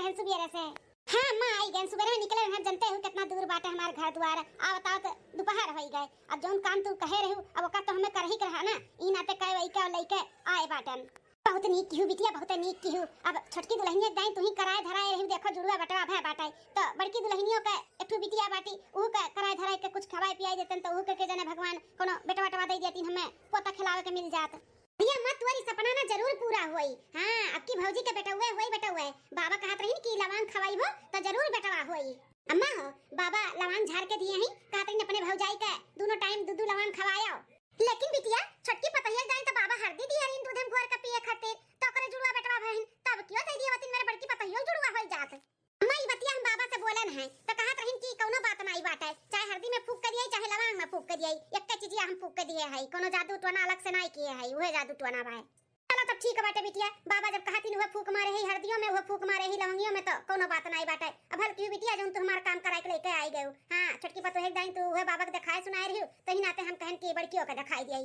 रहन सुबेरे से। हां मां आई गए सुबेरे निकले हैं, जानते हो कितना दूर बाटे हमार घर द्वार। आ बताओ तो दोपहर हो गए। अब जोन काम तू कहे रहू अब ओका तो हमें कर ही रहा ना। ई नाते कहे वही का लइके आए बाटन। बहुत नीक की हूं बिटिया, बहुत नीक की हूं। अब छोटकी दुल्हनिया दाई तू ही कराए धराए रहू, देखो जुड़वा बटवा भे बाटे तो बड़की दुल्हनियों का एकठू बिटिया बाटी ऊ का कराए धराए के कुछ खवाए पियाई देतन तो ऊ के जने भगवान कोनो बेटवा टवा दे देती हमें पोता खिलावे के मिल जात। भैया मत तोरी सपना ना जरूर पूरा होई। हां अब की भौजी के बेटा हुए बाबा कहत रही कि लवांग खवाईबो तो जरूर बेटवा होई। अम्मा हो बाबा लवांग झाड़ के दिए ही, कहत रही अपने भौजाई के दोनों टाइम दूध लवांग खवायो। लेकिन बिटिया छोटकी पतैया जाए तो बाबा हरदी दिया रही दूध हम घोर के पिए खातिर तो करे जुड़वा बेटवा भइन तब क्यों दे दिया वतिन मेरे बड़की पतैया जुड़वा होई जात। अम्मा ई बतिया हम बाबा से बोलन है तो कहत रही कि कोनो बात नहीं बाटे, चाहे हरदी में फूक कर दिए चाहे लवांग में फूक कर दिए, एक चीजिया हम फूक कर दिए है, कोनो जादू टोना अलग से नहीं किए है, वह जादू टोना भाई। चलो तब ठीक है बाटे बिटिया, बाबा जब कहती वह फूक मारे ही हरदियों में, वह फूक मारे ही लवंगियों में तो कोनो बात नहीं बाटे। अब हल क्यों बिटिया जो तुम हमारा काम कराए के लेके आई गयो। हां छोटकी पतो है दाई तू वह बाबा के दिखाए सुनाए रही तो ही नाते हम कहन की बड़कियों के दिखाई दिए।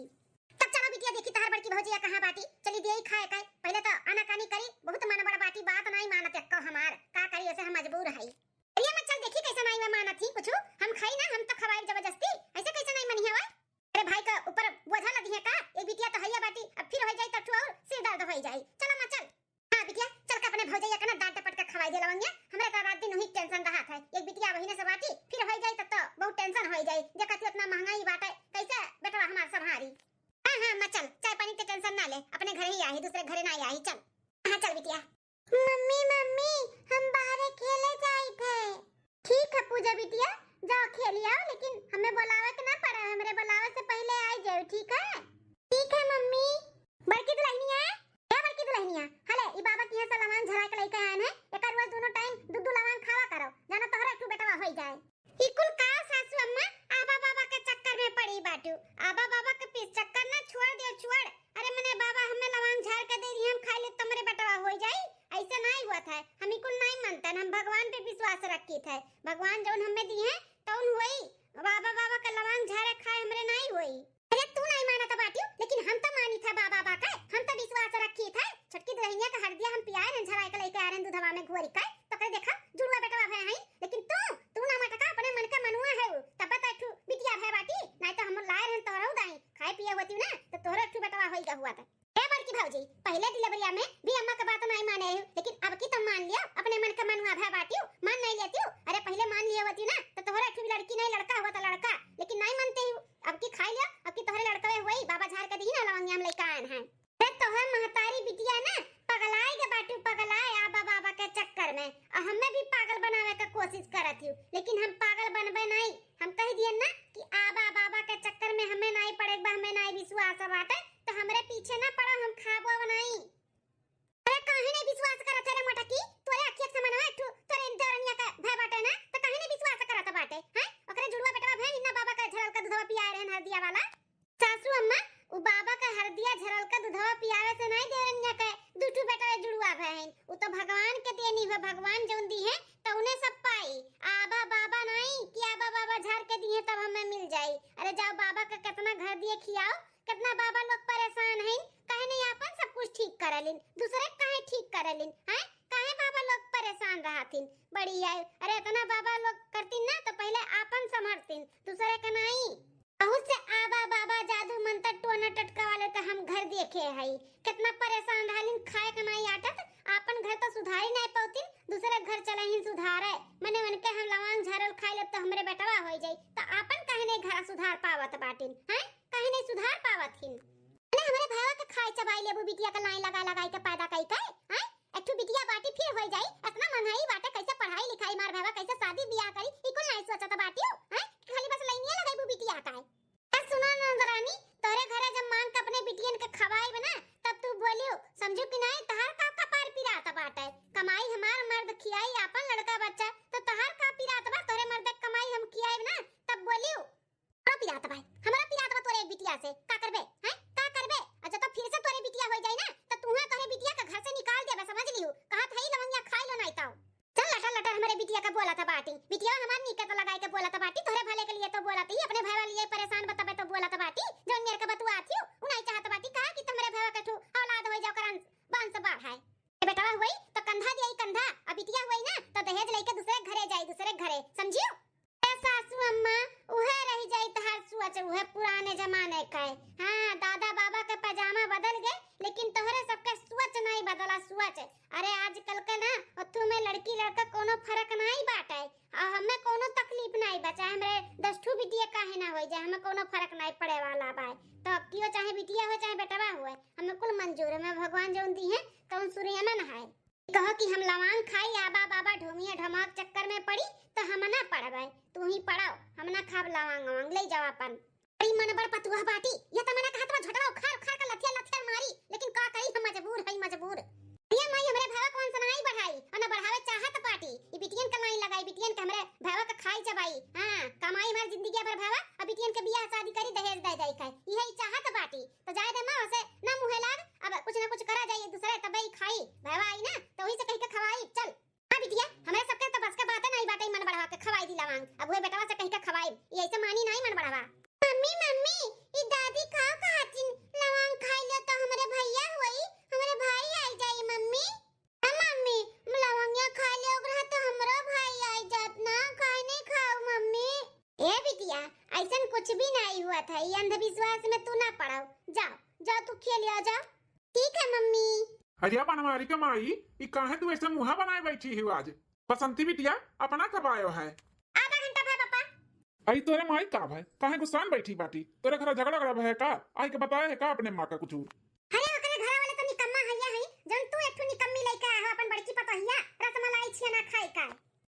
तब चलो बिटिया देखी तार बड़की भौजिया कहां बाटी, चली देई खाए खाए पहले तो आना कानी करी, बहुत मन बड़ा बाटी बात नहीं मानत को हमार का करी ऐसे हम मजबूर है। भैया मत चल देखी कैसे नहीं मैं मानत थी कुछ हम खाई ना, हम तो खवाई जबरदस्ती ऐसे कैसे नहीं मनी हवा। अरे भाई का ऊपर बोझा लदी है का, एक बिटिया तो हैया बाटी अब फिर हो जाई तो और सिर दर्द हो जाई। चलो मत चल। हां बिटिया चल के अपने भौजैया का ना डांट डपट के खवाई दे लवंगिया, हमरा तो रात दिन वही टेंशन रहा था, एक बिटिया वही ने से बाटी फिर हो जाई तो बहुत टेंशन हो जाई, देखत इतना महंगाई बाटे कैसे बेटवा हमार संभारी। हां मत चल, चाय पानी के टेंशन ना ले, अपने घर ही आई दूसरे घर ना आई। चल हां चल बिटिया। मम्मी मम्मी हम बाहर खेले जाई थे। ठीक है पूजा बिटिया जाओ खेल आओ, लेकिन हमें बुलावे के ना पड़ा, हमरे बुलावे से पहले आई जाओ ठीक है। ठीक है मम्मी। बड़की दुल्हनिया क्या बड़की दुल्हनिया हले ई बाबा के यहां से लवांग झरा के लेके आए हैं, एक रोज दोनों टाइम दूध लवांग खावा करो जाना तोहरा एक बेटवा हो जाए। ई कुल का सासू अम्मा आबा बाबा के चक्कर में पड़ी बाटू, आबा बाबा के पीछे चक्कर ना छोड़ दे छोड़। अरे मने बाबा हमें लवांग झाड़ के दे दी हम खा ले तमरे बेटवा हो जाए, ऐसा नहीं हुआ था। हम इकुल नहीं मानते, हम भगवान पे विश्वास रखी थे, भगवान जौन हमें दिए तौन हुई, बाबा बाबा का लवांग झाड़े खाए हमरे नहीं हुई। अरे तू नहीं माना था बाटियो, लेकिन हम तो मानी था बाबा बाबा का, हम तो विश्वास रखी थे। छोटकी दुल्हनिया का हरदिया हम पियाए न झराए के लेके आ रहे दूधवा में घोरी का तो कह देखा जुड़वा बेटवा भय है, लेकिन तू ना मटका अपने मन का मनुआ है तब बता तू बिटिया भय बाटी नहीं तो हम लाए रहन तोहरा दाई खाए पिए होती ना तो तोहरा तू बेटवा होई हुआ था। बड़की भौजी पहले डिलीवरिया में भी अम्मा का बात नहीं माने रही, लेकिन अब की तो मान लिया अपने मन का मनुआ भय बाटी मान नहीं लेती हूं। अरे पहले मान लिया होती ना तो तोहरा एक लड़की नहीं लड़का हुआ था लड़का, लेकिन नहीं मानते हूं। अब की खा लिया, अब की तोहरे लड़का हुई बाबा झाड़ के दी ना लवंगिया हम लेके आए हैं। अरे तोहर महतारी बिटिया ना पगलाए के बाटू पगलाए आबा बाबा के चक्कर में, और हमें भी पागल बनावे का कोशिश करत हूं, लेकिन हम पागल बनबे नहीं। हम कह दिए ना कि आबा बाबा के चक्कर में हमें नहीं पड़ेगा, हमें नहीं विश्वास बाटे तो हमरे पीछे ना पड़ा, हम खाबो नहीं। अरे काहे नहीं विश्वास करत रे मटकी, तोरे अखियत से मनवा तू तोरे दरनिया का भय बाटे ना तो काहे नहीं विश्वास करत बाटे हैं। ओकरे जुड़वा बेटवा भय इन्ना बाबा का झरल का दूधवा पियाए रहन हरदिया वाला। सासू अम्मा उ बाबा का हरदिया झरल का दूधवा पियावे से नहीं देरनिया का दुठू बेटा जुड़वा भयन, उ तो भगवान के देनी है, भगवान जोन दी है तो उन्हें सब पाई, आबा बाबा नहीं कि आबा बाबा झाड़ के दिए तब हमें मिल जाई। अरे जाओ बाबा का कितना घर दिए खियाओ, कितना बाबा लोग परेशान हैं, काहे नहीं आपन सब कुछ ठीक करलिन, दूसरे काहे ठीक करलिन हैं, काहे बाबा लोग परेशान रहतिन बड़ी है। अरे इतना बाबा लोग करतिन ना तो पहले आपन संभरतिन, दूसरे का नहीं। बहुत से आबा बाबा जादू मंत्र टोना टटका वाले तो हम घर देखे हैं, कितना परेशान रहलिन, खाए का नहीं आटत, आपन घर तो सुधारी नहीं पाउतिन, दूसरे घर चले ही सुधारे। मने मन के हम लवांग झरल खाई ले तो हमरे बेटवा हो जाई, तो आपन काहे नहीं घर सुधार पावत बाटिन हैं, काहे नहीं सुधार पावथिन। अरे हमरे भावा के खाए चबाई लेबू बिटिया का लाइन लगा लगा के पैदा कई के हैं, एकठू बिटिया बाटी फिर हो जाई, इतना महंगाई बाटे कैसे पढ़ाई लिखाई मार भावा कैसे शादी ब्याह करी, इको नहीं सोचत बाटियो हैं, खाली बस लाइनिया लगाईबू बिटिया का। सुनो नंदरानी तोरे घरे जब मांग के अपने बिटियन के खवाई बना तब तू बोलियो समझू कि नहीं तहार का कपार पिरात बाटे, कमाई हमार मर्द खियाई अपन लड़का बच्चा तो तहार का पिरात बा, तोरे मर्द कमाई हम खियाई ना तब बोलियो पिरात भाई हमरा पिरात बा तोरे एक बिटिया से का करबे हैं, का करबे। अच्छा तो फिर से तोरे बिटिया हो जाई ना तो तू तोरे बिटिया का घर से निकाल देबे, समझ लियो, कहत है लवंगिया खाई लो नहीं तो। चल लटा लटा हमारे बिटिया का बोला था बाटी, बिटिया हमार नीके तो लगाई के बोला था बाटी बदल गए, लेकिन तोहरे सबके सोच नहीं बदला सोच। अरे आजकल के ना तू में लड़की लड़का कोनो फर्क नहीं बाटे, आ हमें कोनो तकलीफ नहीं बचा। हमरे 10 ठू बिटिया काहे ना होई जाए, हमें कोनो फर्क नहीं पड़े वाला बा। तो अब कियो चाहे बिटिया हो चाहे बेटवा हो, हमें कुल मंजूर है। मैं भगवान जौन दी है कौन सूर्यना न है। कहो कि हम लवांग खाई आबा बाबा ढोमिया ढमाक चक्कर में पड़ी तो हम ना पड़बे, तू ही पड़ाओ। हम ना खाब लवांग वांग ले जाओ अपन। बड़ी मन बड़ पतुआ बाटी, ये तो मना कहत बा झटवा उखाड़ उखाड़ के लथिया लथिया मारी, लेकिन का करी हम मजबूर हई मजबूर। ये माई हमरे भावा कौन सा नहीं बढ़ाई और ना बढ़ावे चाहत पाटी। ई बिटियन का नहीं लगाई, बिटियन के हमरे भावा का खाई जबाई। हां कमाई मार जिंदगी भर भावा, अब बिटियन के बियाह शादी करी दहेज दे जाई खाई, यही चाहत बाटी। तो जाय दे मां से ना मुहे लाग, अब कुछ ना कुछ करा जाए एक दूसरे तबे ही खाई भावा आई ना, तो वही से कह के खवाई। चल हां बिटिया हमरे सबके तो बस के बात नहीं बाटे, मन बढ़ावा के खवाई दी लवांग। अब वो बेटवा से कह के खवाई, ये ऐसे मानी नहीं मन बढ़ावा। मम्मी मम्मी ई दादी का कहतिन लवांग खाई ले तो हमरे भैया होई, हमरे भाई आई जाई। मम्मी मम्मी लवंगिया खा ले ओकरा तो हमरो भाई आई जात ना, काहे नहीं खाओ मम्मी। ए बिटिया ऐसन कुछ भी नहीं हुआ था, ये अंधविश्वास में तू ना पड़ाओ। जाओ जाओ तू खेल आ जा। ठीक है मम्मी। अरे बनवारी के माई ई काहे तू ऐसे मुहा बनाए बैठी है आज? बसंती बिटिया अपना कब आयो है? आधा घंटा भाई पापा। आई तोरे माई का भाई काहे गुस्सान बैठी बाटी? तोरे घर झगड़ा गड़ा है का? आई के बताए है का अपने मां का कुछ? अरे ओकरे घर वाले तो निकम्मा हइया हई, जन तू एक ठो निकम्मी लइका है अपन बड़की पतहिया रसमलाई छिया ना खाई का।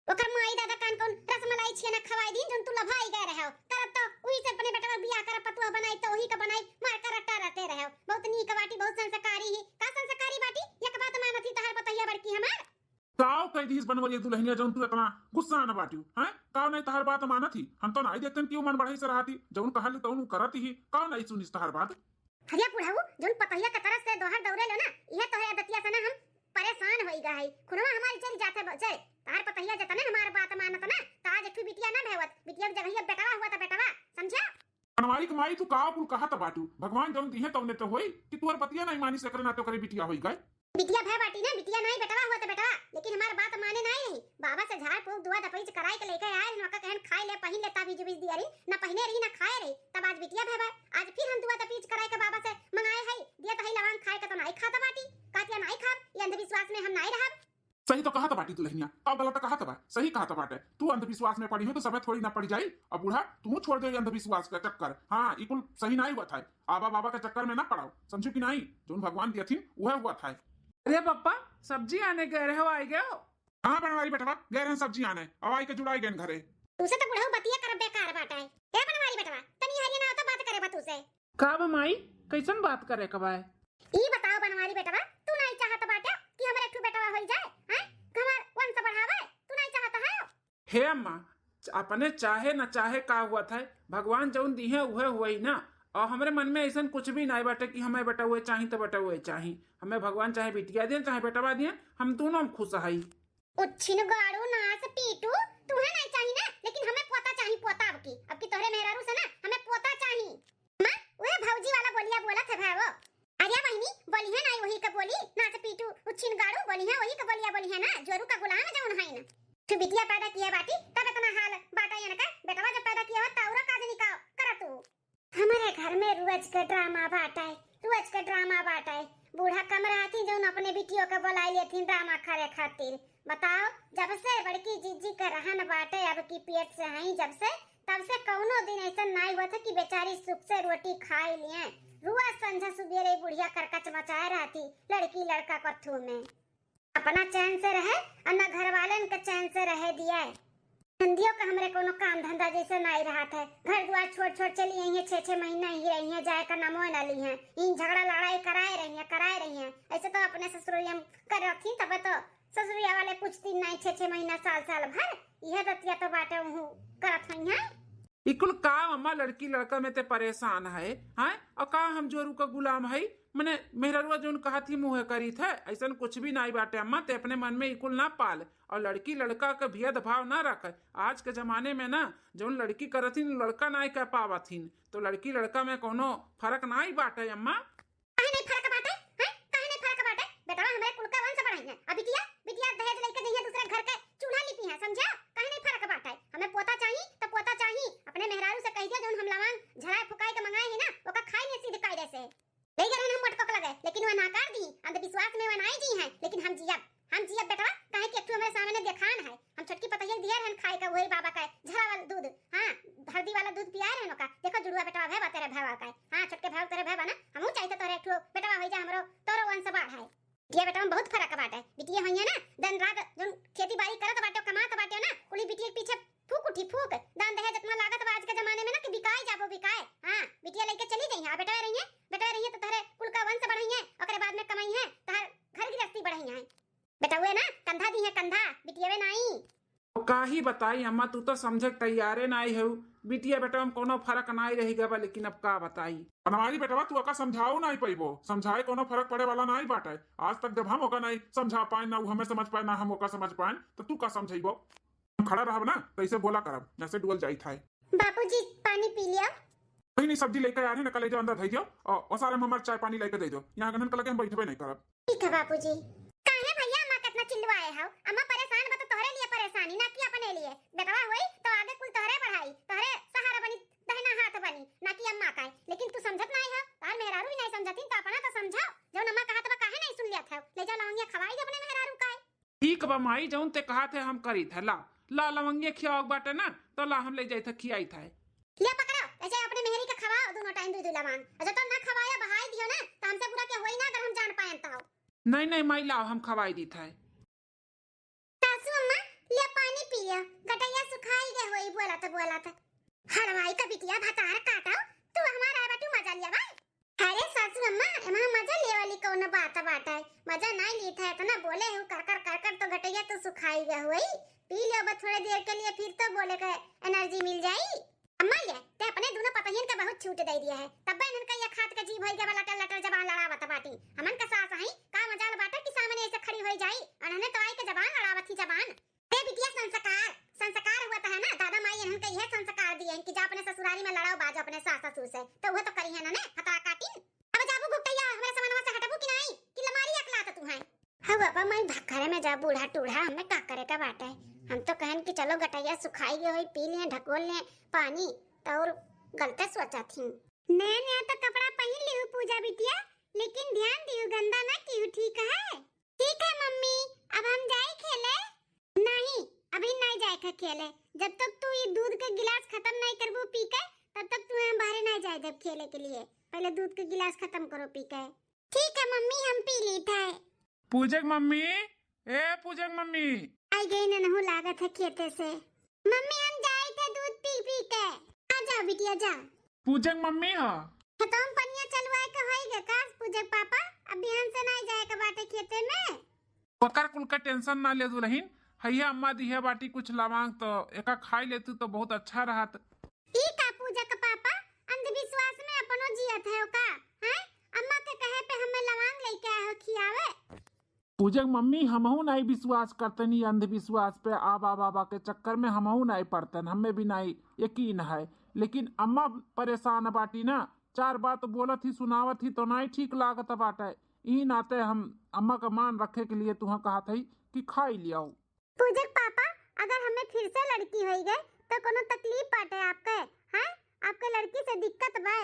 ओकर माई दादा कान कौन रसमलाई छिया ना खवाई दिन जन तू लभाई गए रहो। तरब तो उही से अपने बेटा का बियाह कर पतुआ बनाई तो उही का बनाई मार कर रट्टा रटे रहो। बहुत नीक बाटी, बहुत संस्कारी ही। का संस्कारी बाटी? एक बात मानती तहर पतहिया बड़की हमार। काव कई दिस बनवली दुल्हनिया जौन तू इतना गुस्सा न बाटियो हैं? काव नहीं तहर बात मानत ही? हम तो नहीं देखतन क्यों मन बढ़ाई से रहती, जौन कहली तौन करत ही। काव नहीं सुनिस तहर बात? हरिया बुढ़ाऊ जौन पतहिया के तरफ से दोहर दौड़े लो ना, इहे तोहरे आदतिया से ना हम परेशान होई गए। खुनवा हमारी चल जाते बचे तार पतहिया जतने हमार बात मानत ना, त आज एक बिटिया ना भेवत, बिटिया के जगह बेटवा हुआ त बेटवा, समझा? बनवारी के माई तू काव कुल कहत बाटू? भगवान जौन दिहे तौने तो होई कि तोर पतिया नहीं मानी से करे ना तो करे बिटिया होई गए। बिटिया भय बाटी ना, बिटिया नहीं बेटवा हुआ त बेटवा, लेकिन हमार बात माने नहीं रही। बाबा से झाड़ फूक दुआ दपईच कराई के लेके आए नका कहन खाई ले पहिन ले ताबी जुबीज दिया रही ना, पहिने रही ना खाए रही। तब आज बिटिया भय आज फिर हम दुआ दपईच कराई के बाबा से मंगाए हई, दिया त हई लवांग खाए के तो नहीं खाता बाटी। कातिया नहीं खाब, ये अंधविश्वास में हम नहीं रहब। सही तो कहत बाटी दुल्हनिया, अब गलत कहत बा। सही कहत बाटे, तू अंधविश्वास में पड़ी हो तो सब थोड़ी ना पड़ जाई। अब बूढ़ा तू छोड़ दे अंधविश्वास का चक्कर। हां ई कुल सही नहीं हुआ था, आबा बाबा के चक्कर में ना पड़ाओ, समझो कि नहीं? जोन भगवान दिया थी वह हुआ था। अरे पप्पा सब्जी आने गए रहे हो, आई गए हो? हाँ बनवारी बेटवा गए रहे सब्जी आने, अब आई के जुड़ाई गए घरे। तुसे तो बुढ़ाऊ बतिया कर बेकार बाटा है। ए बनवारी बेटवा तनी हरिया ना तो बात करे बा तुसे। का माई कैसन बात करे कबाय? ई बताओ बनवारी बेटवा, तू नहीं चाहत बाटा कि हमरे एक बेटवा होई जाए? हैं हमार वंश बढ़ावे तू नहीं चाहता है? हे अम्मा अपने चाहे न चाहे का हुआ था, भगवान जौन दी है वह हुआ ही ना। और हमारे मन में ऐसा कुछ भी नहीं बाटे कि हमें बेटा हुए चाहिए तो बेटा हुए चाहिए। हमें भगवान चाहे बिटिया दिए चाहे बेटवा दिए, हम दोनों खुश हई। उच्छिन गाड़ू नास पीटू तुम्हें नहीं चाहिए ना, लेकिन हमें पोता चाहिए। पोता अब की तोहरे मेहरारू से ना हमें पोता चाहिए। मां ओए भौजी वाला बोलिया बोला थे भाई वो। अरे बहनी बोली है ना वही का बोली नास पीटू उच्छिन गाड़ू बोली है वही का बोलिया बोली है ना, जोरू का गुलाम जौन है ना। तू बिटिया पैदा किया बाटी तब इतना हाल बाटा ये ना, बेटवा जब पैदा किया हो ताउरा काज निकाओ करा तू। हमारे घर में रोज का ड्रामा बाटा है, रोज का ड्रामा बाटा है। बूढ़ा कमरा आती जो अपने बिटियों का बुलाई लेती ड्रामा करे खातिर। बताओ जब से बड़की जीजी का रहन बाटे अब की पेट से हैं जब से, तब से कौनो दिन ऐसा नहीं हुआ था कि बेचारी सुख से रोटी खाई लिए। रुआ संझा सुबेरे बुढ़िया करकच मचाए रहती लड़की लड़का कथू में। अपना चैन से रहे और न घर वाले का चैन से रह दिया है। हिंदियों का हमरे कोनो काम धंधा जैसे नहीं रहा था। घर द्वार छोड़ छोड़ चली आई है, 6-6 महीना ही रही है, जाए का नामो न ली है। इन झगड़ा लड़ाई कराए रही है। ऐसे तो अपने ससुरिया कर रखी तब तो ससुरिया वाले पूछती नहीं 6-6 महीना साल भर। यह दतिया तो बाटे हूँ करत हई है। इकुल का अम्मा लड़की लड़का में ते परेशान है हैं? और का हम जोरू का गुलाम है? मैंने मेहरुआ जोन कहा थी मुँह करी थे, ऐसा कुछ भी नहीं बाटे अम्मा। ते अपने मन में इकुल ना पाल और लड़की लड़का का भेदभाव ना रखे। आज के जमाने में ना जोन लड़की करथिन लड़का नहीं कह पावथिन, तो लड़की लड़का में कोनो फर्क नहीं बाटे अम्मा। काहे नहीं फर्क बाटे हैं? काहे नहीं फर्क बाटे? बेटा हमरे कुल का वंश बढ़ाई है। अब बिटिया दहेज लेके दी है दूसरे घर के चूल्हा लिपी है, समझा? काहे नहीं फर्क बाटे? हमें पोता चाहिए तो पोता चाहिए। अपने मेहरारू से कह दिया जोन हम लवांग झड़ाए फुकाए के मंगाए है ना ओका खाई नहीं सीधे कायदे से। ले गए हम मटको लगा अंधविश्वास में बनाई जी हैं, लेकिन हम जियब बेटा काहे कि एक हमारे सामने देखान है। हम छोटकी पतैया दिया रहन खाए का वही बाबा का झरा वाला दूध, हां हल्दी वाला दूध पिया रहन का। देखो जुड़वा बेटा है तेरे भावा का, हां छोटके भाव तेरे भावा ना हमहू चाहिए तोरे एक बेटा होई जा हमरो तोरो वंश बढ़ है। बिटिया बेटा में बहुत फर्क बाटे। बिटिया होइए ना दिन रात जोन खेती बाड़ी करत बाटे कमात बाटे ना, कुली बिटिया के पीछे फूक उठी फूक दान दहेज जितना लागत बा आज के जमाने में ना कि बिकाए जाबो बिकाए। हां बिटिया लेके चली जाई हां बेटा रहिए तो तारे कुल का वंश बढ़ाई है, ओकरे बाद में कमाई है तार घर गृहस्थी बढ़ाई है। बेटा हुए ना कंधा दी है कंधा बिटिया वे नहीं। का ही बताई अम्मा, तू तो समझे तैयारे नहीं है। बिटिया बेटा में कोनो फर्क नहीं रहेगा बा, लेकिन अब का बताई। हमारी बेटवा तू अका समझाओ नहीं पैबो, समझाए कोनो फर्क पड़े वाला नहीं बाटे। आज तक जब हम ओका नहीं समझा पाए ना वो हमें समझ पाए ना हम ओका समझ पाए, तो तू का समझाइबो। हम खड़ा रहब ना तो ऐसे बोला करब जैसे डुअल जाई था। बापूजी पानी पी लिया। कोई नहीं सब्जी लेकर आ रहे ना, कल जो अंदर भेज दियो और सारे में हमारे चाय पानी लेकर दे दो। यहाँ गनन कल के हम बैठबे नहीं करब। ठीक है बापूजी। काहे भैया अम्मा कितना चिल्लाए हो? अम्मा परेशान बा तो तोहरे लिए परेशानी ना कि अपने लिए। बेटवा होई तो आगे कुल तोहरे बढ़ाई तोहरे सहारा बनी दहना हाथ बनी ना कि अम्मा का। लेकिन तू समझत नहीं है, तार मेहरारू भी नहीं समझती तो अपना तो समझाओ। जो अम्मा कहा तो काहे नहीं सुन लिया था? ले जा लवंगिया खवाई दे अपने मेहरारू का। ठीक बा माई, जौन ते कहा थे हम करी थे। ला लवंगिया खियाओ बाटे ना तो ला हम ले जाई था खियाई था। ले पकड़ो ऐसे अपने मेहरी का खवाओ दोनों टाइम दूध लवान। अच्छा तो ना खवाया बहाई दियो ना तो हमसे बुरा क्या होई ना अगर हम जान पाए तो। नहीं माई लाओ हम खवाई दी था। सासू अम्मा ले पानी पियो, गटैया सुखाई गए होई बोला था। हरवाई का बिटिया भतार काटाओ तू हमारा बाटू मजा लिया भाई। अरे सासू अम्मा एमा मजा ले वाली कौन बात है? मजा नहीं ली था इतना बोले हूं कर तो गटैया तो सुखाई गए होई। पी लियो बस थोड़ी देर के लिए फिर तो बोले का एनर्जी मिल जाई। अम्मा ये ते अपने दोनों पतहिन का बहुत छूट दे दिया है, तब इनन का ये खात का जीव होई गया लटर जबान लड़ावत बाटी। हमन का सास हई का मजाल बाटा कि सामने ऐसे खड़ी होई जाई अनने तो आई के जबान लड़ावत ही जबान। ए बिटिया संस्कार हुआ है ना, दादा माई इनन का यह संस्कार दिए कि जा अपने ससुराली में लड़ाओ बाजो अपने सास ससुर से, तो वो तो करी है ना ने हतरा काटिन। अब जाबू गुप्तैया हमरे समनवा से हटबू कि नहीं कि लमारी अकला तू है। हां बाबा मैं भखरे में जा बूढ़ा टूढ़ा हमें का करे का बाटा है। हम तो कहन कि चलो गटैया सुखाई गई होई पी लिए ढकोल ले पानी तो और गलते सोचा थी। नया तो कपड़ा पहन लियो पूजा बिटिया, लेकिन ध्यान दियो गंदा ना कियो ठीक है? ठीक है मम्मी। अब हम जाए खेले? नहीं अभी नहीं जाए का खेले। जब तक तू ये दूध का गिलास खत्म नहीं करबो पी के तब तक तू हम बाहर नहीं जाए देब खेले के लिए। पहले दूध का गिलास खत्म करो पी के। ठीक है मम्मी हम पी ली था। पूजक मम्मी, ए पूजक मम्मी आई गई ना नहु लागत है खेते से। मम्मी हम जाए थे दूध पी के। आ जा बिटिया जा। पूजक मम्मी हो खतम पनिया चलवाए के होइगे का पूजक पापा? अभी हमसे नहीं जाए के बाटे खेते में। पकर कुल का टेंशन ना ले दुलहिन। हैया अम्मा दी है बाटी कुछ लवांग तो एका खाई ले तू तो बहुत अच्छा रहत। ई का पूजक पापा अंधविश्वास में अपनो जियत है का हैं? अम्मा के कहे पे हमें लवांग लेके आए हो खियावे। पूजक मम्मी हमहू नहीं विश्वास करते नहीं अंधविश्वास पे। आबा बाबा के चक्कर में हमहू नहीं पड़ते, हमें भी नहीं यकीन है। लेकिन अम्मा परेशान बाटी ना, चार बात बोलत ही सुनावत ही तो नहीं ठीक लागत बाटे। ई नाते हम अम्मा का मान रखे के लिए तुम्हें कहा था कि खाई लियो। पूजक पापा अगर हमें फिर से लड़की होई गए तो कोनो तकलीफ बाटे आपके हैं? आपके लड़की से दिक्कत बा?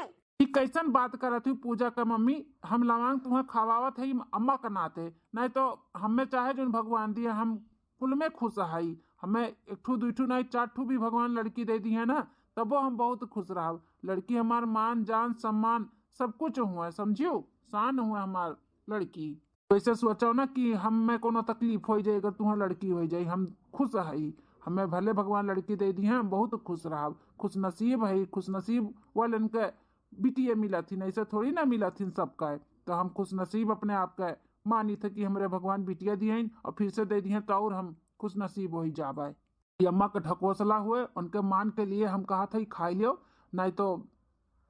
कैसन बात करत हुई पूजा का मम्मी? हम लवांग तुम्हें खवावत है अम्मा का नाते, नहीं तो हमें चाहे जो भगवान दिए हम कुल में खुश है। हमें एक ठू दू ठू नहीं चार ठू भी भगवान लड़की दे दी है ना, तब हम बहुत खुश रहा। लड़की हमार मान जान सम्मान सब कुछ हुआ है, समझियो शान हुआ हमार लड़की। वैसे सोचो ना कि हमें कोनो तकलीफ हो जाए अगर तुम्हें लड़की हो जाए। हम खुश है, हमें भले भगवान लड़की दे दी है, हम बहुत खुश रहा। खुश नसीब है, खुश नसीब वाले इनके बिटिया मिला थी, ऐसे थोड़ी ना मिला थी सबका। तो हम खुश नसीब अपने आप का मानी थे कि हमारे भगवान बिटिया दिए और फिर से दे दिए तो और हम खुश नसीब हो ही जाए। अम्मा का ढकोसला हुए उनके मान के लिए हम कहा था खाई लियो, नहीं तो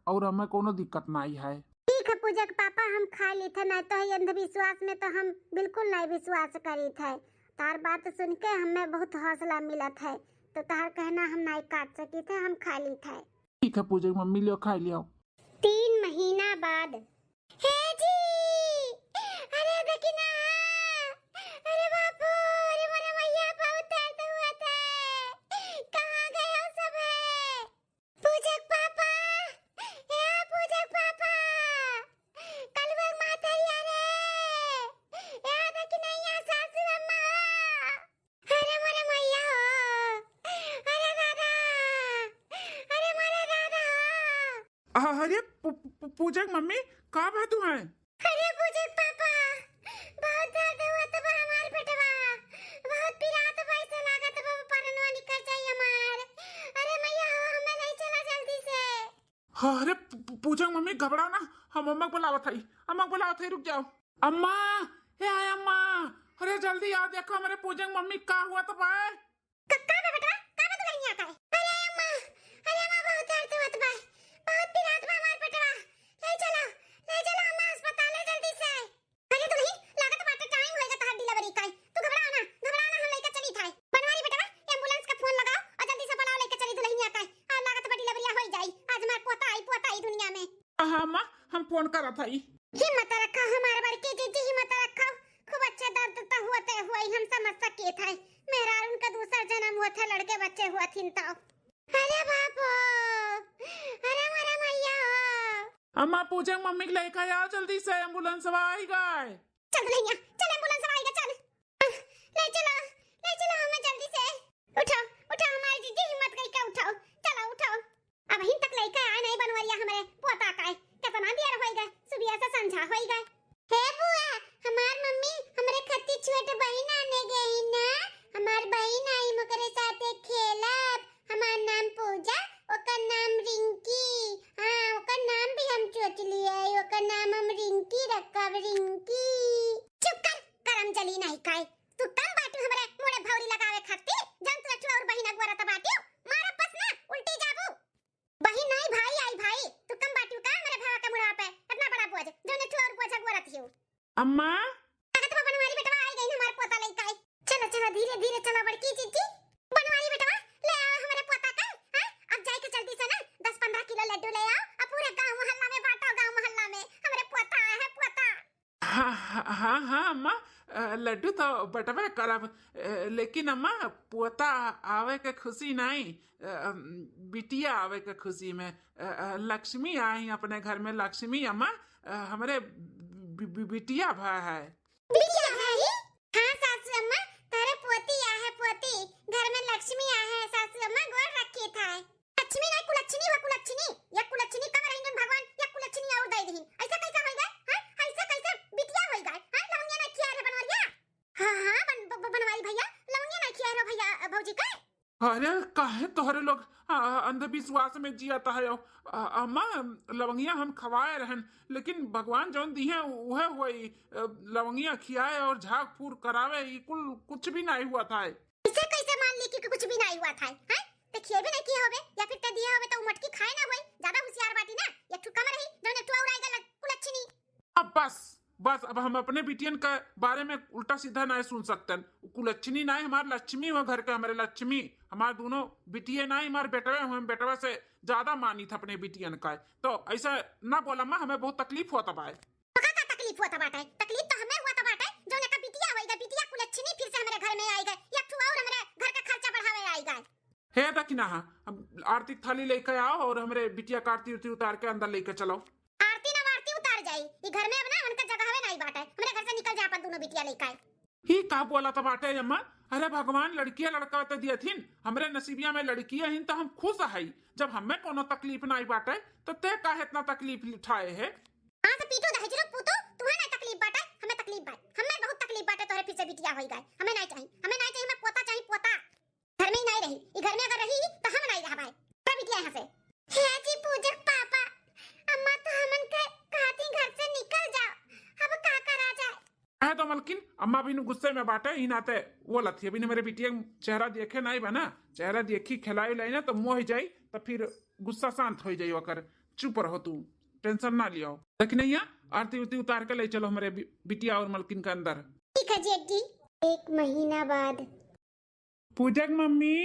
और हमें कोनो दिक्कत नहीं है। ठीक है पूजक पापा हम खा ली थे, नहीं तो अंधविश्वास में तो हम बिल्कुल नहीं विश्वास करी थे। तार बात सुन के हमें बहुत हौसला मिला था, तो तार कहना हम नहीं काट सकी थे, हम खा ली थे। ठीक है पूजक मम्मी लियो खाई लियो। 3 महीना बाद। हे जी अरे देखना, अरे बापू अरे मेरे भैया बहुत दर्द हुआ था। कहाँ गए हो सब? है पूजक पापा, हे पूजक पापा कल वो माता यारे अरे पूजक मम्मी का बात है? अरे पूजक पापा, बहुत दर्द हुआ तो हमार पेटवा, बहुत पीड़ात भाई से लागत बाबा परनवा निकल जाई हमार। अरे मैया हो हमें नहीं चला जल्दी से। अरे पूजक मम्मी घबराओ ना, हम अम्मा को बुलावत है, रुक जाओ। अम्मा, ए आय अम्मा, अरे जल्दी आ देखो हमारे पूजक मम्मी का हुआ तो भाई। कक्का बे बेटा, का बात नहीं आता है। अरे अम्मा बहुत दर्द हुआ तो भाई, बहुत पीड़ात बा हमार पेटवा। ले चलो अम्मा अस्पताल है जल्दी से। अरे तू नहीं लागत बाटे टाइम होएगा तहर डिलीवरी का। तू घबराओ ना हम लेके चली थाई। बनवारी बेटा एम्बुलेंस का फोन लगाओ और जल्दी से बुलाओ लेके चली दुल्हनिया का। आ लागत बा डिलीवरी हो जाई। आज हमार पोता आई दुनिया में। हाँ अम्मा, हम फोन करा था। हिम्मत रखो हमारे बड़के जीजी, हिम्मत रखो। खूब अच्छा दर्द तो होते हुए हम समझ सके थे। मेरा उनका दूसरा जन्म हुआ था, लड़के बच्चे हुआ थिन तो। अरे बापो, अरे मेरा मैया। अम्मा पूजक मम्मी को लेकर आओ जल्दी से, एम्बुलेंस आई गए। चल दुल्हनिया, चल एम्बुलेंस आएगा, चल ले चलो हमें जल्दी से। उठाओ हमारी जीजी, हिम्मत करके उठाओ, चलो उठाओ। अब हिन तक लेके आए नहीं बनवरिया हमारे पोता का। कितना देर हो गए, सुबह से संझा हो गए। हे बुआ, हमार मम्मी हमरे खत्ती छोट बहन आने गई ना। हमार बहन आई मकरे साथे खेलब। हमार नाम पूजा, ओकर नाम रिंकी। हां ओकर नाम भी हम सोच लिए, ओकर नाम हम रिंकी रखब, रिंकी। चुप कर, करम जली नहीं काय। तू कम बाटू हमरे मोड़े भौरी लगावे खातिर। जन तू अठवा और बहिना गोरा त बाटू, मारा पस ना उल्टी जाबू। बहिन नहीं भाई आई भाई, तू कम बाटू का मेरे भावा के मुड़ा पे इतना बड़ा बोझ जो ने ठोर बोझ गोरा थियो। अम्मा ताकत में बनवारी बेटवा आई गई हमारे पोता लेके आई। चलो धीरे धीरे चलो बड़की जीजी। बनवारी बेटवा ले आओ हमारे पोता का। हां अब जाके जल्दी से ना 10-15 किलो लड्डू ले आओ और पूरे गांव मोहल्ला में बांटो। गांव मोहल्ला में हमारे पोता आया है, पोता। हाँ अम्मा, लड्डू तो बटवे करब, लेकिन अम्मा पोता आवे के खुशी नहीं, बिटिया आवे के खुशी में। लक्ष्मी आई अपने घर में, लक्ष्मी अम्मा हमारे बिटिया भाई है। बिटिया भाई? हां सासू अम्मा, तारे पोती आ है, पोती। घर में लक्ष्मी आ है सासू अम्मा, गोर रखी था। लक्ष्मी नहीं कुलच्छनी हो, कुलच्छनी। या कुलच्छनी कब रहिन भगवान, या कुलच्छनी और दे दही। ऐसा कैसा होई गए? हां ऐसा कैसे बिटिया होई गए? हां लवंगिया नहीं खिया रे बनवरिया। हां बनवारी भैया, लवंगिया नहीं खिया रे भैया भौजी का। अरे काहे तोहरे लोग अंधविश्वास में जियाता है। अम्मा लवंगिया हम खवाए रहन, लेकिन भगवान जौन दी है वह हुई। लवंगिया खियाए और झाग फूर करावे, कुछ भी नहीं हुआ था। इसे कैसे मान ली कि कुछ भी नहीं हुआ था? हैं देखिए भी नहीं किया होवे, या फिर ते दिया होवे तो मटकी खाए ना होई। ज्यादा होशियार बाटी ना, या ठुका में रही जौन ठुआ उड़ाई गल कुलच्छनी। अब बस अब हम अपने बिटियन के बारे में उल्टा सीधा नहीं सुन सकते। कुलच्छनी नहीं, हमारे लक्ष्मी हुआ घर के, हमारे लक्ष्मी। हमारे दोनों बिटिया नहीं, हमारे बेटवे हुए, बेटवे से ज्यादा मानी था अपने बिटियन का। तो ऐसा ना बोला माँ, हमें बहुत तकलीफ हुआ था भाई। का तकलीफ हुआ था बाटे? तकलीफ तो हमें हुआ था बाटे जो ने का बिटिया होई गई, बिटिया कुलच्छनी फिर से हमारे घर में आई गई, या ठुआ और हमारे घर का खर्चा बढ़ावे आई गई। हे दकिना, हम आरती थाली लेकर आओ और हमारे बिटिया का आरती उतार के अंदर लेकर चलो। आरती ना आरती उतार जाई, ये घर में अब ना उनका जगह है नहीं बाटे। हमारे घर से निकल जा अपन दोनों बिटिया लेकर आए। ही का बोला था बाटे अम्मा? अरे भगवान लड़कियां लड़का तो दिया थीन, हमरे नसीबिया में लड़कियां हिन तो हम खुश है। जब हमें कोनो तकलीफ नहीं बाटे तो ते काहे इतना तकलीफ उठाए है? हां तो पीटो दहेज लो पूतो, तुम्हें ना तकलीफ बाटे, हमें तकलीफ बाटे। हमें बहुत तकलीफ बाटे तोरे फिर से बिटिया होई गए। हमें नहीं चाहिए, हमें पोता चाहिए, पोता। घर में ही नहीं रही, ये घर में अगर रही तो हम नहीं रह पाए। पर बिटिया यहां से। हे जी पूजक पापा, अम्मा तो हमन के कहती घर से निकल जाओ, अब का करा जाए? है तो मलकिन अम्मा भी गुस्से में बाटे ही नाते वो लथी। अभी ने मेरे बिटिया चेहरा देखे नहीं बना, चेहरा देखी खिलाई लाई ना तो मोह जाई, तो फिर गुस्सा शांत हो जाई। वकर चुप रहो, तू टेंशन ना लियो। लेकिन नहीं आरती उरती उतार के ले चलो हमारे बिटिया और मलकिन के अंदर। ठीक है जेठी। 1 महीना बाद। पूजक मम्मी,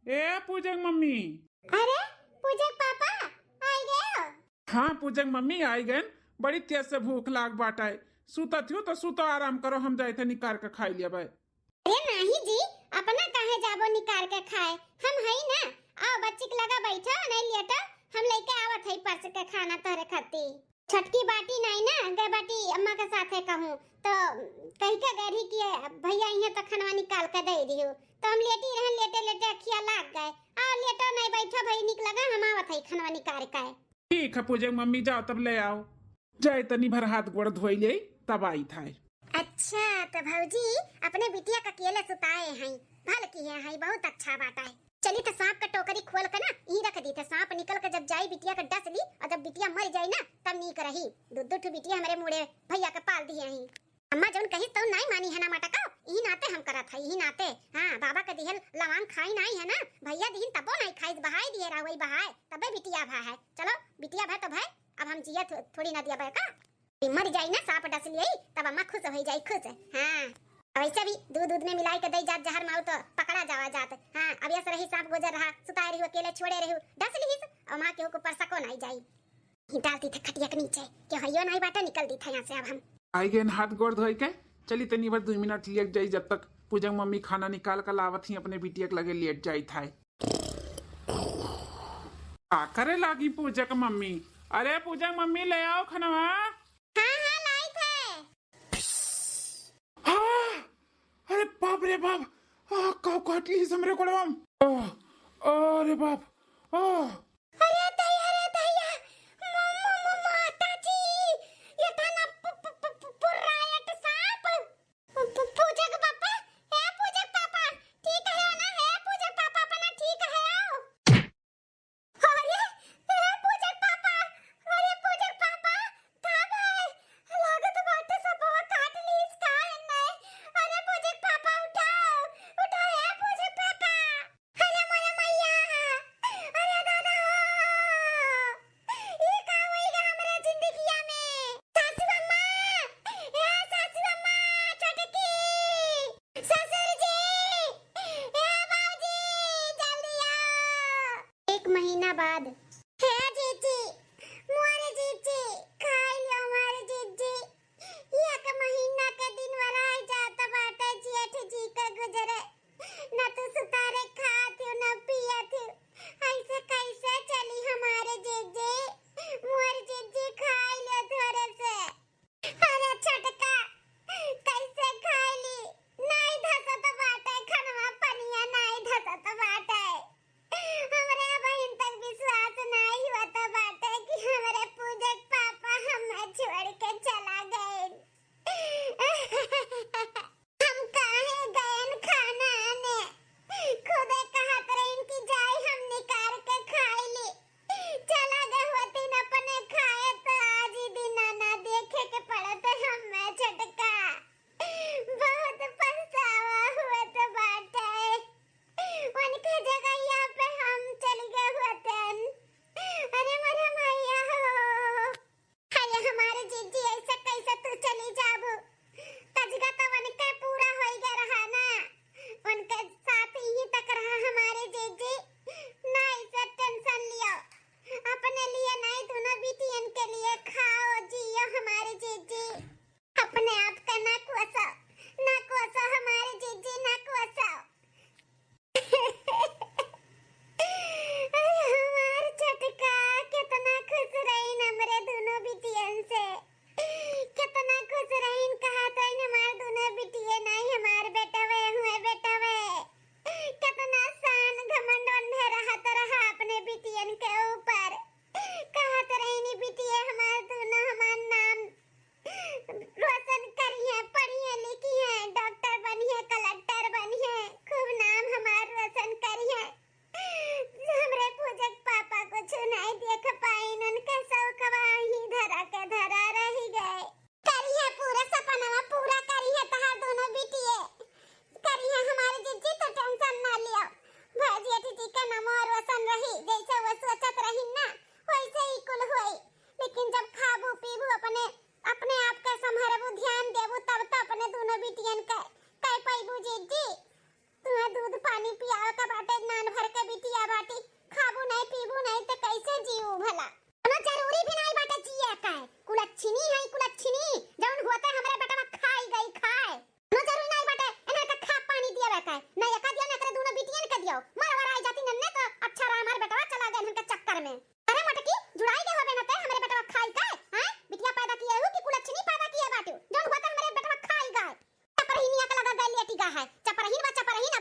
ए पूजक मम्मी। अरे पूजक पापा आई गए हो? हाँ पूजक मम्मी आई गए, बड़ी तेज से भूख लाग बाटा है। सूता थी तो सूतो आराम करो, हम जाए थे निकाल के खाई लिया भाई। अरे नहीं जी, अपना काहे जाबो निकाल के खाए, हम हई ना। आओ बच्ची के लगा बैठो, नहीं लेटो, हम लेके आवत हई परस के खाना तोरे खातिर। छटकी बाटी नहीं ना, गए बाटी अम्मा के साथे कहूं तो कहीं के गरी की भैया इहे तो खाना निकाल के दे दियो, तो हम लेटी रहन, लेटे लेटे अखिया लाग गए। आओ लेटो, नहीं बैठो भाई, निक लगा, हम आवत हई खाना निकाल के। ठीक है पूजा मम्मी, जाओ तब ले आओ। जाए तनी भर हाथ गोड़ धोई ले तब आई था। अच्छा तो भौजी अपने बिटिया का अकेले सुताए हैं, भल किए हैं, बहुत अच्छा बात है। चली तो सांप का टोकरी खोल कर ना यही रख दी थे, सांप निकल कर जब जाई बिटिया का डस ली और जब बिटिया मर जाई ना तब नीक रही। दूध ठू बिटिया हमारे मुड़े भैया के पाल दिए हैं। अम्मा जौन कही तो नहीं मानी है ना मटका, यही नाते हम करत है, यही नाते। हाँ बाबा का दिहल लवांग खाई नहीं है ना, भैया दिहिन तबो नहीं खाई, बहाई दिए रहा वही बहाए तबे बिटिया भा है। चलो बिटिया भा तो भाई अब हम जिया थोड़ी ना दिया का, मर जाई ना सांप डस लिये तब अम्मा खुश हो जाई, खुश। हाँ वैसे भी दूध में मिलाई के दई जात जहर माऊ तो पकड़ा जावा जात। हाँ अब ऐसे रही सांप गुजर रहा, सुताए रही अकेले छोड़े रही डस ली और माँ के ऊपर सको नहीं जाई, डालती थे खटिया के नीचे कि हइयो नहीं बाटा निकल दी था यहाँ से। अब हम आई गए हाथ गोड़ धोई के, चली तनी भर 2 मिनट लेट जाई, जब तक पूजा मम्मी खाना निकाल कर लावत ही अपने बिटिया के लगे लेट जाई था। करे लागी पूजा का मम्मी, अरे पूजा मम्मी ले आओ खनवा। हाँ लाई थे। अरे बाप रे बाप, काव काटली हमरे कोड़म। अरे बाप, अरे दया माता जी, ये थाना पुरायट सांप। पूजा के पापा, है पूजा के पापा ठीक है ना, है पूजा के पापा अपना ठीक है आओ। अरे है पूजा के पापा, अरे पूजा के पापा कब है, लागत बाटे सब काट ली इसका है नहीं। अरे पूजा के पापा उठाओ उठाओ, है पूजा के पापा। अरे मोरे मैया, अरे दादा ये का होएगा हमारे जिंदगिया में। सासू अम्मा, ए सासू अम्मा छोटकी, ससुर जी, ए बाबूजी जल्दी आओ। 1 महीना बाद है जीजी, मोरे जीजी खाई लो हमारे जीजी। 1 महीना के दिन वराई जाता बाटे जेठ जी का गुजरे, न तो सुतारे खाती न पिया थी, ऐसे कैसे चली हमारे जीजी। मोर जीजी खाई लो थोड़े से। अरे छोटका कैसे खाई ली, नहीं धसत बाटे खनवा पनिया, नहीं धसत बाटे। हमरे बहन तक विश्वास नहीं होता बाटे कि हमरे पूजक पापा हमें छोड़ के चला गए। हम काहे गए खाना आने, खुदे कहत रहीन कि जाए हम निकाल के खाई ली, चला गए होती न अपने खाए तो आज ही दिन ना देखे के पड़त हमें झटका। बहुत पछतावा हुआ तो बाटे, उनके जगह पे हम चल गए होतन। अरे मेरे मैया हो, अरे हमारे जीजी ऐसा कैसे तू चली जाबू, तजगा तो उनके पूरा हो गया रहा ना, उनके साथ ही तक रहा हमारे जीजी। नहीं से टेंशन लियो, अपने लिए नहीं दोनों बिटियन के लिए खाओ जियो हमारे जीजी। अपने आप का ना कोसा हमारे जीजी, ना कोसा। हमार छटका कितना खुश रहीन हमरे दोनों बिटियन से, कितना खुश रहीन। कहा तो हमार दोनों बिटिये नहीं हमार बेटा वे हुए, बेटा वे कितना शान घमंड में रहा अपने बिटियन के ऊपर। कहा तो रहीनी बिटिये हमार दोनों हमार नाम रोशन करी है, पढ़ी है, लिखी है, डॉक्टर बनी है, कलेक्टर बनी है, खूब नाम हमार रोशन करी है। हमरे पूजक पापा कुछ नहीं देख पाई, उनके शौकवा ही धरा के धरा रह गए। करी है पूरा सपना पूरा करी है तहार दोनों बिटिये, करी है हमारी जीजी तो टेंशन ना लियो। भौजी जी का नाम रोशन रही, जैसे वो सोचत रही ना वैसे ही कुल होई। लेकिन जब खाबू पीबू अपने आप का संभारबू ध्यान देबू तब तो अपने दोनों बिटियन के कह पाइबू जीजी। तुम्हें दूध पानी पियाओ का बाटे, नान भर के बिटिया बाटी, खाबू नहीं पीबू नहीं तो कैसे जीवू भला। कोनो जरूरी भी नहीं बाटे जिए का, कुलच्छिनी है कुलच्छिनी जौन होता हमरे बेटा में खाई गई खाए। कोनो जरूरी नहीं बाटे एना का खा पानी दिया का, नहीं एका दिया ना करे दोनों बिटियन के दियो। मरवर आई जाती नन्ने तो अच्छा रहा हमार बेटा चला गए उनके चक्कर में। अरे मटकी जुड़ाई के होबे ना ते हमरे बेटा खाई का, हैं बिटिया पैदा किए हो कि कुलच्छिनी पैदा किए बाटू जौन होता हमरे बेटा खाई गए। चपरहिनिया का लगा गए लेटिगा है, चपरहिन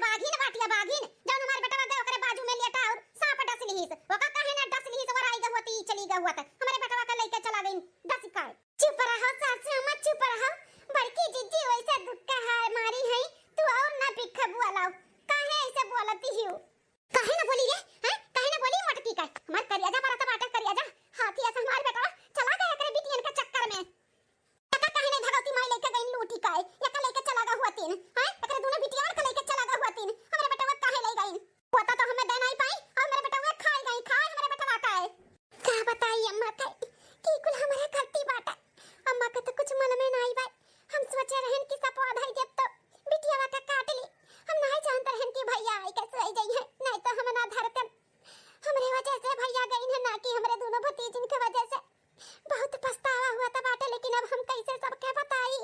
बाघिन बाटिया बाघिन जौन हमार बेटा गए ओकरे बाजू में लेटा और सांप डस लीस, ओका काहे ना डस लीस और आई गए होती चली गई हुआ था हमारे बेटवा का लेके चला गई दस का। चुप रहो सासू अम्मा चुप रहो, बड़की जीजी वैसे दुख का हार मारी है तू और ना पिख बुआलाओ, काहे ऐसे बोलती ही हो? काहे ना बोली रे हैं, काहे ना बोली मटकी का हमार करियाजा पर तो बाटे करियाजा हाथी ऐसा हमारे बेटवा चला गया करे बिटियन के चक्कर में। काका काहे नहीं भगवती माई लेके गई लूटी का या का लेके चला गया हुआ तीन हैं, एकरे दोनों बिटिया और का लेके चला गया हुआ तीन हमारे बेटवा काहे ले गई? पता तो हमें दे नहीं पाई और मेरे बेटवा खाई गई, खाए हमारे बेटवा का है। क्या बताई अम्मा का की कुल हमारे घरती बाटा, अम्मा का तो कुछ मन में नहीं बात, हम सोचे रहन कि सब आधा ही जब तो बिटिया का काट ली, हम नहीं जानते रहन कि भैया आई कैसे आई गई है, नहीं तो हम ना धरते हमरे वजह से भैया गई है ना कि हमारे दोनों भतीजिन के वजह से। बहुत पछतावा हुआ था बाटे लेकिन अब हम कैसे सबके बताई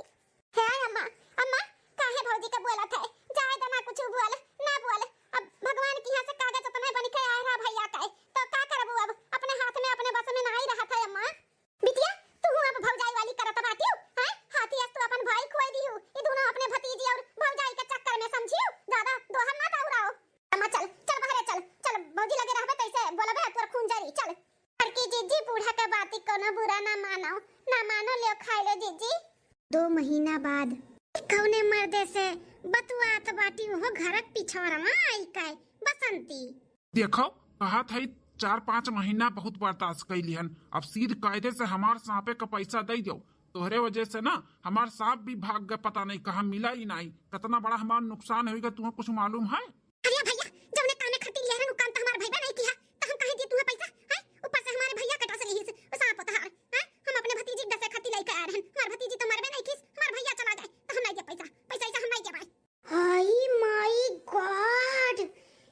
है। अम्मा अम्मा काहे भौजी का बोला था जाए तो ना कुछ बोल ना बोल, अब भगवान की यहाँ से कागज उतना बन के आया भैया का तो का करबू, अब अपने हाथ में अपने बस में नहीं रहा था। अम्मा बिटिया तू अब भौजाई वाली करत बाटियो हैं, हाथी तू अपन भाई खोई दियो, ये दोनों अपने भतीजी और भौजाई के चक्कर में समझियो, ज्यादा दोहर मत उड़ाओ। अम्मा चल चल बाहर चल चल, भौजी लगे रहबे तैसे बोलबे तोर खून जारी चल। लड़की जीजी बूढ़ा का बाती कोनो बुरा ना मानो ले खाई लो जीजी। 2 महीना बाद कौने मर्दे से बतुआत बाटी हो घरक पिछोरा में आई काय बसंती। देखो कहा था 4-5 महीना बहुत बर्दाश्त कैली हन, अब सीध कायदे से हमार सांपे का पैसा दे दो, तोहरे वजह से ना हमार सांप भी भाग गए, पता नहीं कहाँ मिला ही नहीं, कितना बड़ा हमारा नुकसान होगा तुम्हें कुछ मालूम है? अरे भैया जौने कामे खातिर लिया नुकसान तो हमार भईबा नहीं किया तो हम काहे दिए तुम्हें पैसा हैं, ऊपर से हमारे भैया कटा से ली सांप होता है हैं, हम अपने भतीजी दसे खातिर लेके आ रहन, हमार भतीजी तो मरबे नहीं किस, हमार भैया चला गए तो हम नहीं दे पैसा, पैसा ऐसा हम नहीं दे भाई। हाय माय गॉड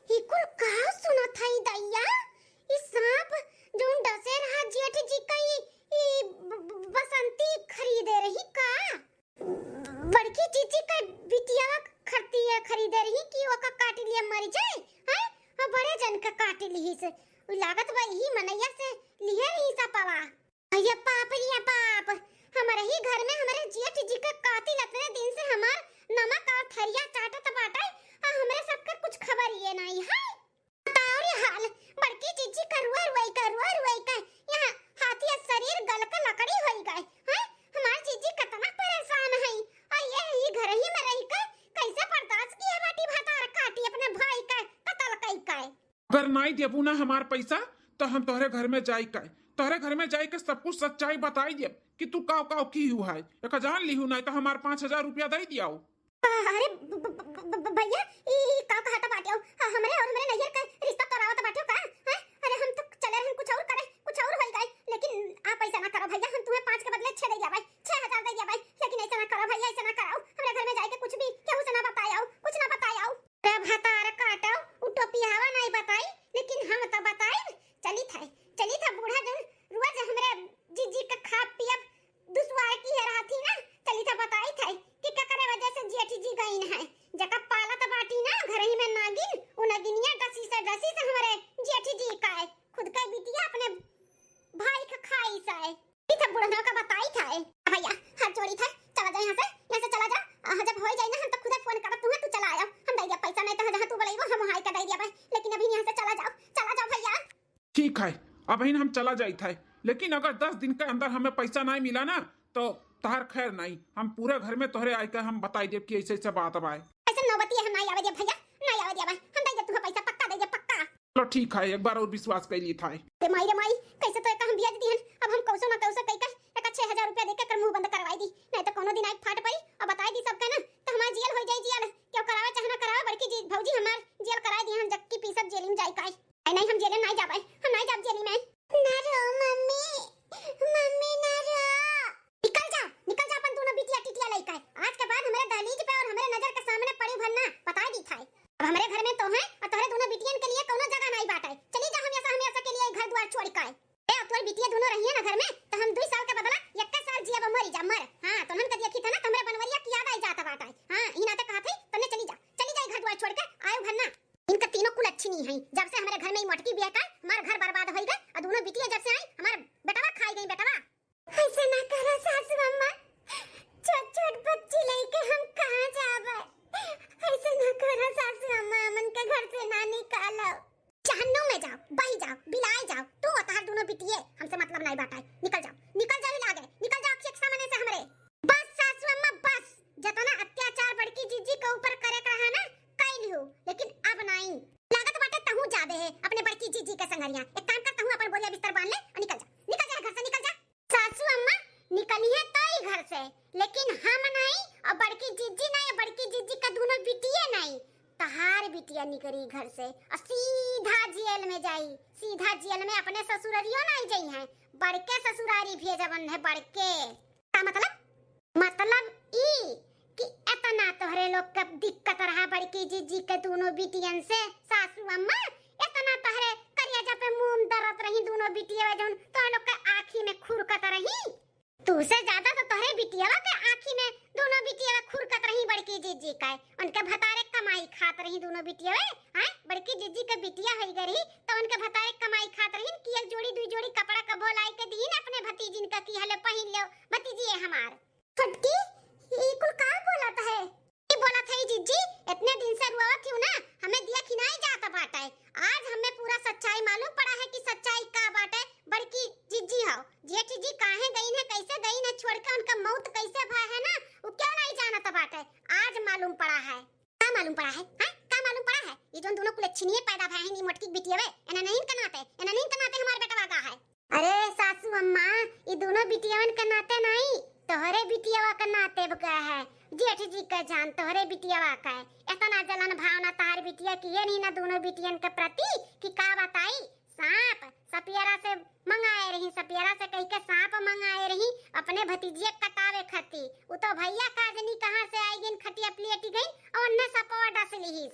ई कुल का सुना था दैया, ई सांप जोन डसे रहा जेठ जी का ई बसंती खरीदे रही का, बड़की चीची का बिटिया खरीदे रही कि ओका काट लिया मर जाए हैं, और बड़े जन का काट ली से लागत बा ही मनैया से लिए रही सा पावा। अरे बाप रे बाप, हमारे ही घर में हमारे जेठ जी का कातिल इतने दिन से हमार नमक और थरिया चाटत बाटे और हमरे सबका कुछ खबर ये नहीं है। बताओ रे हाल, बड़की चीची का रुआ का यहाँ हाथी शरीर गल का लकड़ी होई गए हैं, हमार जीजी कितना परेशान है और ये ही घर ही में रही का कैसे बर्दाश्त किया बाटी भातार काटी अपने भाई का कत्ल कई का। अगर नहीं देबू ना हमार पैसा तो हम तोहरे घर में जाई का, तोहरे घर में जाई के सब कुछ सच्चाई बताई दे कि तू काव की हुआ है, एक जान लिहू नहीं तो हमार 5000 रुपया दे दियाओ। अरे भैया ई का कहता बाटियो, हमरे और हमरे नैयर का रिश्ता तोड़ावत बाटियो का हैं, अरे हम तो चले हम कुछ और करे कुछ और होई गए, लेकिन आप ऐसा ना करो भैया, हम तुम्हें 5 के बदले 6 दे दिया भाई, 6000 दे दिया भाई, लेकिन ऐसा ना करो भैया, ऐसा ना करो, हमरे घर में जाके कुछ भी केहू से ना बताओ, कुछ ना बताओ। रे भतार काटो उटोपियावा नहीं बताई लेकिन हम तो बताई, चली था बूढ़ा जन रोज हमरे जीजी का खा पियब दुश्वार की है रहा थी ना, चली था बताई था कि का करे वजह से जेठी जी गईन है, जका पाला तो बाटी ना घर ही में नागिन उ नागिनिया डसी से हमारे जेठी जी का है, खुद का बिटिया अपने भाई का खाई सा है, था बूढ़ा का बताई था भैया हाथ जोड़ी था, चला जा यहाँ से चला जा, जब हो जाए ना हम तो खुद फोन करब तुम्हें, तू चला आओ, हम दे दिया पैसा नहीं तो जहाँ तू बोलेबो हम हाई का दे दिया भाई, लेकिन अभी यहाँ से चला जाओ भैया। ठीक है अब ही हम चला जाई था, लेकिन अगर 10 दिन के अंदर हमें पैसा नहीं मिला ना तो तहार खैर नहीं, हम पूरे घर में तोहरे आके हम बताई देब कि ऐसे बात बाय। ऐसे नौबती हम नहीं आवे दे भैया, नहीं आवे दे भाई, हम दे दे तुम्हें पैसा पक्का दे दे पक्का। चलो ठीक है एक बार और विश्वास कर ली था। रे माई कैसे तो एक हम ब्याज दिहन, अब हम कौसो ना कौसो कई का एक 6000 रुपया देके कर मुंह बंद करवाई दी, नहीं तो कोनो दिन आई फाट पड़ी और बताई दी सबका ना तो हमार जेल हो जाई, जेल क्यों करावे चाहे ना करावे, बड़की जी भौजी हमार जेल कराई दी, हम जक्की पीसत जेल में जाई काई नहीं, हम जेल नहीं जाबे, हम नहीं जाब जेल में। ना रो मम्मी ना रो, निकल जा अपन दोनों बिटिया टिटिया लेके, आज के बाद हमारे दहलीज पे और हमारे नजर के सामने पड़ी भरना बताई दी था, अब हमारे घर में तो है और तोहरे दोनों बिटियन के लिए कोनो जगह नहीं बाटे, चली जा हमेशा के लिए घर द्वार छोड़ के, ए तोर बिटिया दोनों रही है ना घर में तो हम 2 साल के बदला 1 साल जिया मरी जा मर, हां तो हम देखी था ना हमरे बनवरिया की याद आई जाता बाटा, हां ई नाते कहा थे तने चली जा घर द्वार छोड़ के आयो भरना, इनका तीनों कुल अच्छी नहीं है, जब से हमारे घर में मटकी बिया का हमारा घर बर्बाद हो गया और दोनों बिटिया जब से आई हमारा बेटवा खाई गई, बेटवा ऐसे ना करो सासू अम्मा, छोट बच्ची लेके हम कहां जावे, ऐसे ना करो सासू अम्मा, मन बिटिया निकली घर से और सीधा जेल में जाई, सीधा जेल में अपने ससुरारियों नहीं जाई है, बड़के ससुरारी भेजवन है बड़के। का मतलब ई कि इतना तोहरे लोग का दिक्कत रहा बड़की जीजी के दोनों बिटियन से, सासू अम्मा इतना तोहरे करिया पे मुंह दरत रही दोनों बिटिया जौन तोहरे लोग के आँखी में खुरकत रही, तुझसे ज्यादा तो तोहरे बिटिया के आँखी में दोनों बिटिया खुरकत रही बड़की जीजी का, उनके भतारे कमाई खात रही दोनों बिटिया हैं, बड़की जीजी के बिटिया हो गई तो उनके भतारे कमाई खात रही कि एक जोड़ी दो जोड़ी कपड़ा का बोलाई के दीन अपने भतीजिन का की हले पहन लो भतीजी है हमार। फटकी ये कुल का बोलत है, ये बोलत है जीजी इतने दिन से रुआवत थी ना, हमें दिया खिनाई जाता बाटे, आज हमें पूरा सच्चाई मालूम पड़ा है कि सच्चाई का बाटे। बड़की जीजी हो जेठ जी काहे गई है कैसे गई है छोड़ के उनका मौत कैसे भा है ना वो क्या नहीं जानत बाटे, आज मालूम पड़ा है। का मालूम पड़ा है हां का मालूम पड़ा है, ये जोन दोनों कुलच्छिनिए पैदा भए हैं नी मोटकी बिटिया वे एना नहीं कनाते हमारे बेटा वागा है। अरे सासू अम्मा ये दोनों बिटियावन के नाते नहीं तोहरे बिटियावा का नाते बका है, जेठ जी का जान तोहरे बिटियावा का है, इतना जलन भावना तार बिटिया की ये नहीं ना दोनों बिटियन के प्रति कि का बताई। सांप सपियरा से मंगाए रही, सपियरा से कह के सांप मंगाए रही अपने भतीजिए कटावे खती, वो तो भैया काजनी कहां से आई गिन खटिया प्लेटी गई और न सपवा डस ली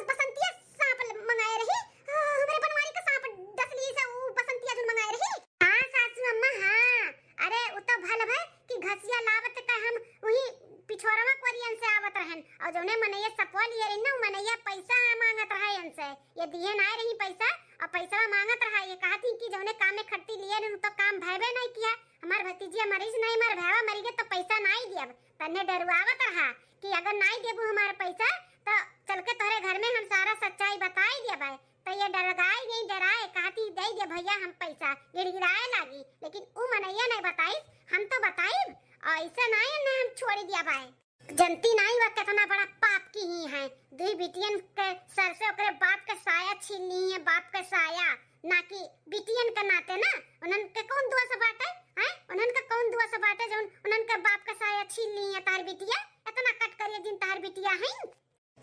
बसंतिया सांप मंगाए रही, हमारे बनवारी का सांप डस ली से वो बसंतिया जो मंगाए रही। हां सासू अम्मा हां, अरे वो तो भल भय कि घसिया लावत का हम वही पिछोरवा कोरियन से आवत रहन और जोने मनैया सपवा लिए रही ना मनैया पैसा मांगत रहा इनसे, ये दिए ना रही पैसा और पैसा मांगत रहा, ये कहा थी कि जोने काम में खट्टी लिए रही तो काम भयबे नहीं किया, हमार भतीजिया मरीज नहीं मर भैवा मरी गए तो पैसा नहीं दिया, तन्ने डरवावत रहा कि अगर नहीं देबू हमार पैसा तो चल के तोरे घर में हम सारा सच्चाई बताई दिया भाई, तो ये डराई नहीं डराए कहा थी दे दे भैया हम पैसा गिड़गिड़ाए लागी, लेकिन वो मनैया नहीं बताई, हम तो बताई ऐसा नहीं ना हम छोड़ दिया भाई, जनती नहीं वह कितना बड़ा पाप की ही है, दुई बिटियन के सर से ओकरे बाप का साया छीन ली है, बाप का साया ना कि बिटियन के नाते ना उनन के कौन दुआ से बाटे हैं, उनन का कौन दुआ से बाटे जो उनन के बाप का साया छीन ली है तार बिटिया, इतना कट करिए जिन तार बिटिया है,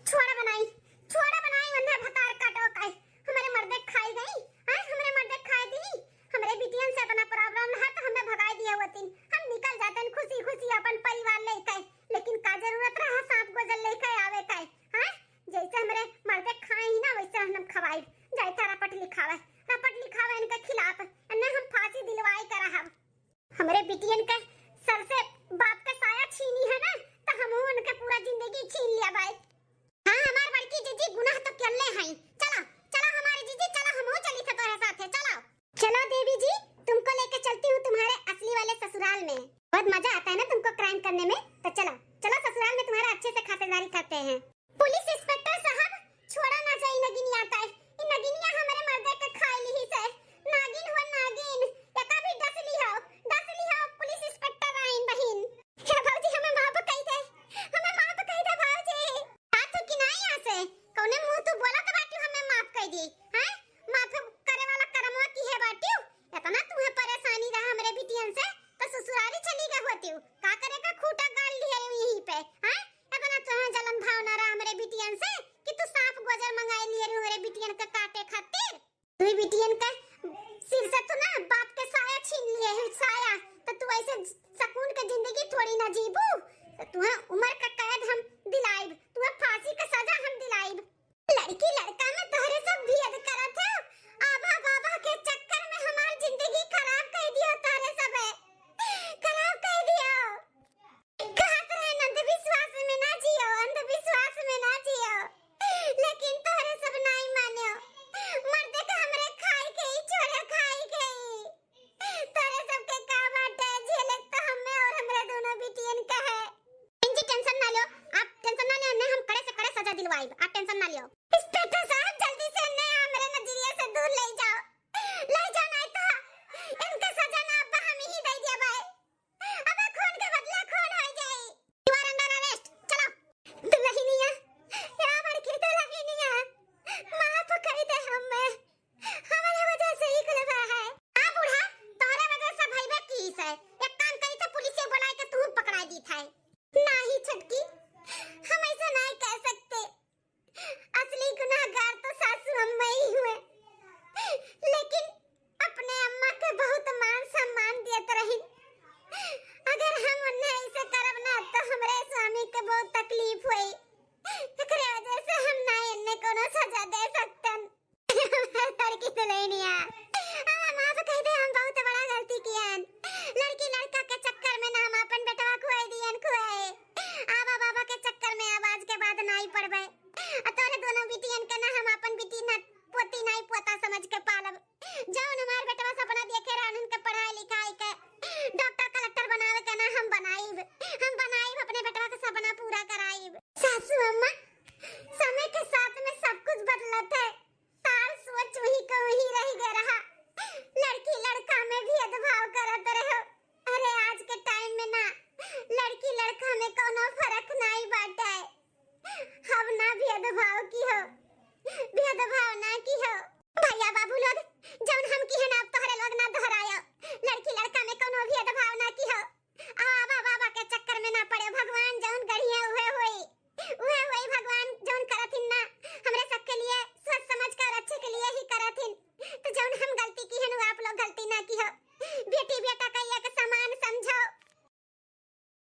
छोड़ा बनाई वन्ने भतार काटो काई हमारे मर्दे खाई गई हैं, हमारे मर्दे खाई दी, हमारे बिटियन से इतना प्रॉब्लम है तो हमें भगाई दिया हुआ तीन, हम निकल जाते हैं खुशी अपन परिवार लेके, लेकिन का जरूरत रहा सांप गोजल लेके आवे का हैं, जैसे हमारे मर्दे खाए ही ना वैसे हम खवाई जाए था रपट लिखावे इनके खिलाफ अन्ना हम फांसी दिलवाई करा हम, हमारे बिटियन के सर से बाप का साया छीनी है ना तो हम उनके पूरा जिंदगी छीन लिया भाई। हां हमार बड़की जीजी गुनाह तो करले हैं, चलो हमारी जीजी चलो हम चली थे तोरे साथे, चलो देवी जी तुमको लेके चलती हूँ तुम्हारे असली वाले ससुराल में, बहुत मजा आता है ना तुमको क्राइम करने में, तो चलो ससुराल में तुम्हारा अच्छे से खातिरदारी करते हैं। पुलिस इंस्पेक्टर साहब छोड़ा ना जाए नगिनिया आता है, इन नगिनिया हमारे मर्दे के खाई ली ही से, नागिन हुआ नागिन एका भी डस ली हो पुलिस इंस्पेक्टर आइन बहिन, क्या भाऊजी हमें माफ कही दे भाऊजी, हाथ की ना यहां से कौने मुंह तू बोला तो बाटी हमें माफ कह दी हैं, माफ करे वाला करमवा की है बाटी, इतना तुम्हें परेशानी रहा हमारे बिटियन से तो ससुराली चली गई होती हूं, का करेगा खूटा गाल लिए यहीं पे हैं, इतना तुम्हें जलन भावना रहा हमारे बिटियन से कि तू सांप गोजर मंगाई लिए रे हमारे बिटियन का काटे खातिर, तू बिटियन का सिर से तू ना बाप के साया छीन लिए है साया, तो तू ऐसे सुकून के जिंदगी थोड़ी ना जीबू, तो तुम्हें उम्र का कैद हम दिलाइब, तुम्हें फांसी का सजा हम दिलाइब, लड़की लड़का में तोहरे सब भेद करत है, आभा बाबा के चक्कर में हमारी जिंदगी खराब कर दियो, तारे सब खराब कर दियो, कहत रहे अंधविश्वास में ना जियो, लेकिन तोहरे सब नहीं मानो, मर्दे का हमरे खाई गई छोड़े खाई गई, तोरे सब के का बाटे झेले तो हमें और हमरे दोनों बिटियन का है। इंजी टेंशन ना लो, आप टेंशन ना ले, हम कड़े से कड़े सजा दिलवाएब, आप टेंशन ना लियो। इंस्पेक्टर साहब जल्दी से ने हमरे नजरिए से दूर ले जाओ नहीं तो इनका सजा ना अब हम ही दे दिया भाई, अब खून के बदला खून हो जाए, यू आर अंडर अरेस्ट, चलो दुल्हनिया या बड़की दुल्हनिया माफ कर दे हमें, हमारे वजह से ही खुलवा है। हां बूढ़ा तोरे वजह से भईबे कीस है, एक काम करी तो पुलिस से बुला के तू पकड़ा दी था, नहीं छटकी हम ऐसा नहीं कह सकते, खुआई दियन खुआई